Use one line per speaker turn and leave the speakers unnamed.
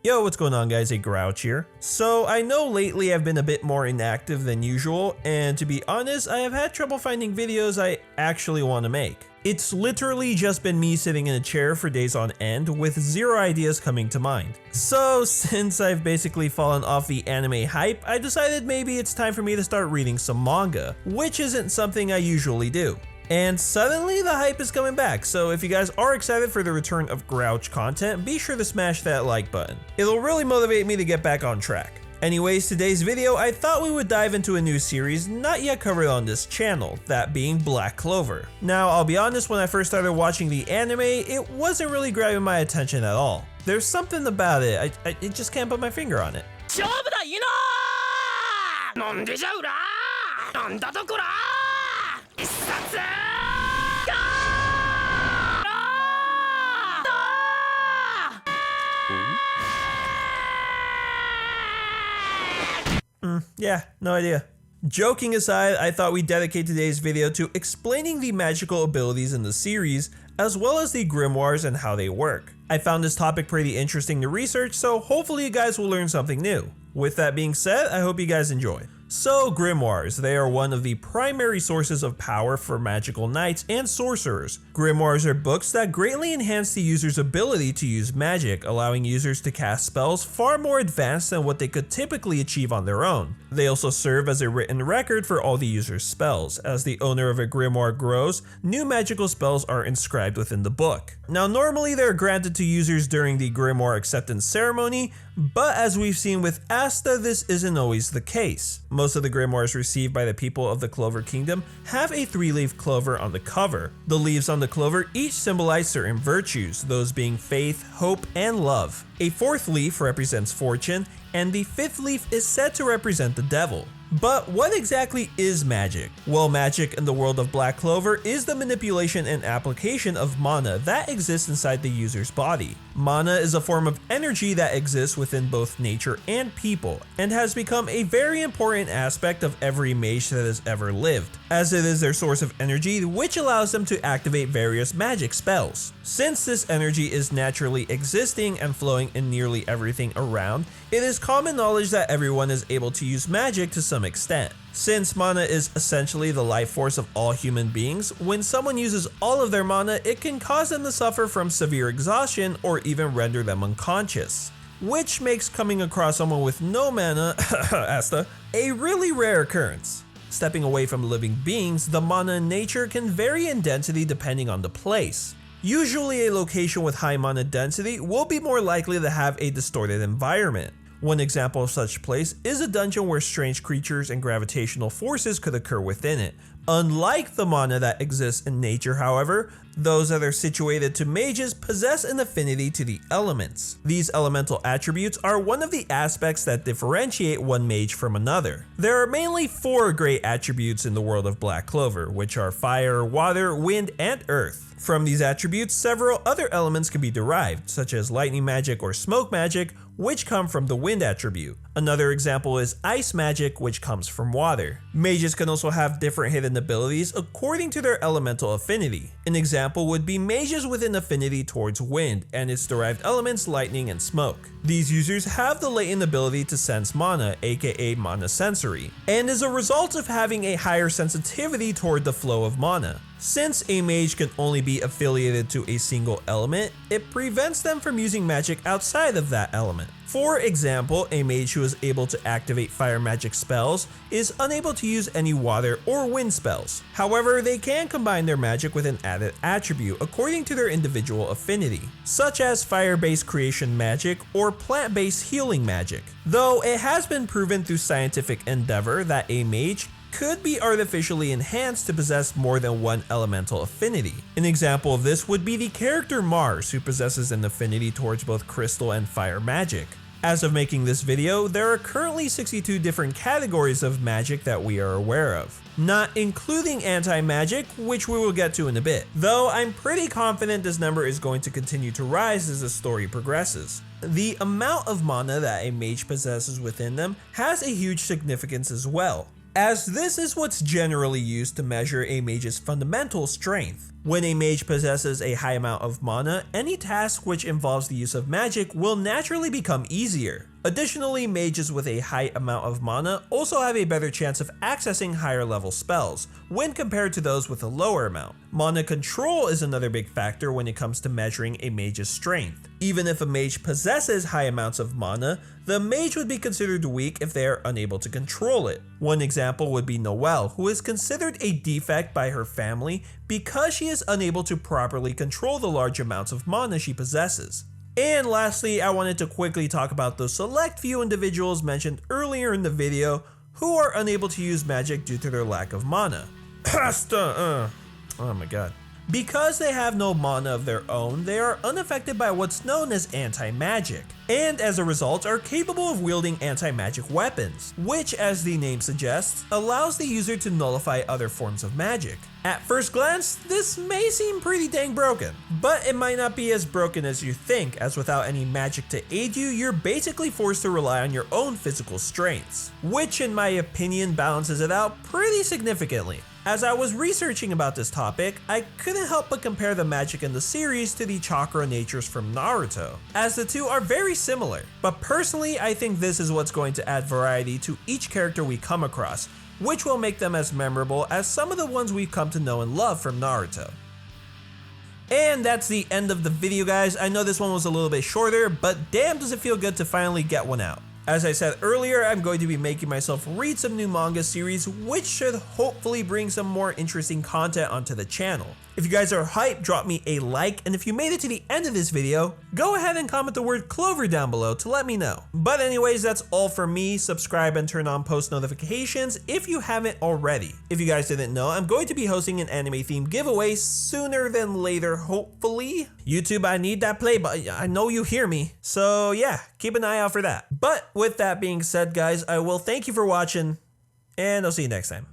Yo, what's going on guys, Grouch here. So I know lately I've been a bit more inactive than usual, and to be honest, I have had trouble finding videos I actually want to make. It's literally just been me sitting in a chair for days on end with zero ideas coming to mind. So since I've basically fallen off the anime hype, I decided maybe it's time for me to start reading some manga, which isn't something I usually do. And suddenly the hype is coming back, so if you guys are excited for the return of Grouch content, be sure to smash that like button. It'll really motivate me to get back on track. Anyways, today's video, I thought we would dive into a new series not yet covered on this channel, that being Black Clover. Now, I'll be honest, when I first started watching the anime, it wasn't really grabbing my attention at all. There's something about it, I just can't put my finger on it. Yeah, no idea. Joking aside, I thought we'd dedicate today's video to explaining the magical abilities in the series, as well as the Grimoires and how they work. I found this topic pretty interesting to research, so hopefully you guys will learn something new. With that being said, I hope you guys enjoy. So, Grimoires, they are one of the primary sources of power for magical knights and sorcerers. Grimoires are books that greatly enhance the user's ability to use magic, allowing users to cast spells far more advanced than what they could typically achieve on their own. They also serve as a written record for all the user's spells. As the owner of a Grimoire grows, new magical spells are inscribed within the book. Now, normally they are granted to users during the Grimoire acceptance ceremony, but as we've seen with Asta, this isn't always the case. Most of the Grimoires received by the people of the Clover Kingdom have a 3-leaf clover on the cover. The leaves on the clover each symbolize certain virtues, those being faith, hope, and love. A 4th leaf represents fortune, and the 5th leaf is said to represent the devil. But what exactly is magic? Well, magic in the world of Black Clover is the manipulation and application of mana that exists inside the user's body. Mana is a form of energy that exists within both nature and people, and has become a very important aspect of every mage that has ever lived, as it is their source of energy which allows them to activate various magic spells. Since this energy is naturally existing and flowing in nearly everything around, it is common knowledge that everyone is able to use magic to some extent. Since mana is essentially the life force of all human beings, when someone uses all of their mana, it can cause them to suffer from severe exhaustion or even render them unconscious. Which makes coming across someone with no mana, Asta, a really rare occurrence. Stepping away from living beings, the mana in nature can vary in density depending on the place. Usually a location with high mana density will be more likely to have a distorted environment. One example of such place is a dungeon where strange creatures and gravitational forces could occur within it. Unlike the mana that exists in nature, however, those that are situated to mages possess an affinity to the elements. These elemental attributes are one of the aspects that differentiate one mage from another. There are mainly 4 great attributes in the world of Black Clover, which are fire, water, wind, and earth. From these attributes, several other elements can be derived, such as lightning magic or smoke magic, which come from the wind attribute. Another example is ice magic, which comes from water. Mages can also have different hidden abilities according to their elemental affinity. An example would be mages with an affinity towards wind and its derived elements lightning and smoke. These users have the latent ability to sense mana, aka mana sensory, and as a result of having a higher sensitivity toward the flow of mana. Since a mage can only be affiliated to a single element, it prevents them from using magic outside of that element. For example, a mage who is able to activate fire magic spells is unable to use any water or wind spells. However, they can combine their magic with an added attribute according to their individual affinity, such as fire-based creation magic or plant-based healing magic. Though it has been proven through scientific endeavor that a mage could be artificially enhanced to possess more than one elemental affinity. An example of this would be the character Mars, who possesses an affinity towards both crystal and fire magic. As of making this video, there are currently 62 different categories of magic that we are aware of, not including anti-magic, which we will get to in a bit, though I'm pretty confident this number is going to continue to rise as the story progresses. The amount of mana that a mage possesses within them has a huge significance as well. as this is what's generally used to measure a mage's fundamental strength. When a mage possesses a high amount of mana, any task which involves the use of magic will naturally become easier. Additionally, mages with a high amount of mana also have a better chance of accessing higher level spells when compared to those with a lower amount. Mana control is another big factor when it comes to measuring a mage's strength. Even if a mage possesses high amounts of mana, the mage would be considered weak if they are unable to control it. One example would be Noelle, who is considered a defect by her family because she is unable to properly control the large amounts of mana she possesses. And lastly, I wanted to quickly talk about those select few individuals mentioned earlier in the video who are unable to use magic due to their lack of mana. Oh my god. Because they have no mana of their own, they are unaffected by what's known as anti-magic, and as a result are capable of wielding anti-magic weapons, which, as the name suggests, allows the user to nullify other forms of magic. At first glance, this may seem pretty dang broken, but it might not be as broken as you think, as without any magic to aid you, you're basically forced to rely on your own physical strengths, which in my opinion balances it out pretty significantly. As I was researching about this topic, I couldn't help but compare the magic in the series to the chakra natures from Naruto, as the two are very similar. But personally, I think this is what's going to add variety to each character we come across, which will make them as memorable as some of the ones we've come to know and love from Naruto. And that's the end of the video, guys. I know this one was a little bit shorter, but damn does it feel good to finally get one out. As I said earlier, I'm going to be making myself read some new manga series, which should hopefully bring some more interesting content onto the channel. If you guys are hyped, drop me a like, and if you made it to the end of this video, go ahead and comment the word Clover down below to let me know. But anyways, that's all for me. Subscribe and turn on post notifications if you haven't already. If you guys didn't know, I'm going to be hosting an anime themed giveaway sooner than later, hopefully. YouTube, I need that play button. I know you hear me. So yeah, keep an eye out for that. But with that being said, guys, I will thank you for watching, and I'll see you next time.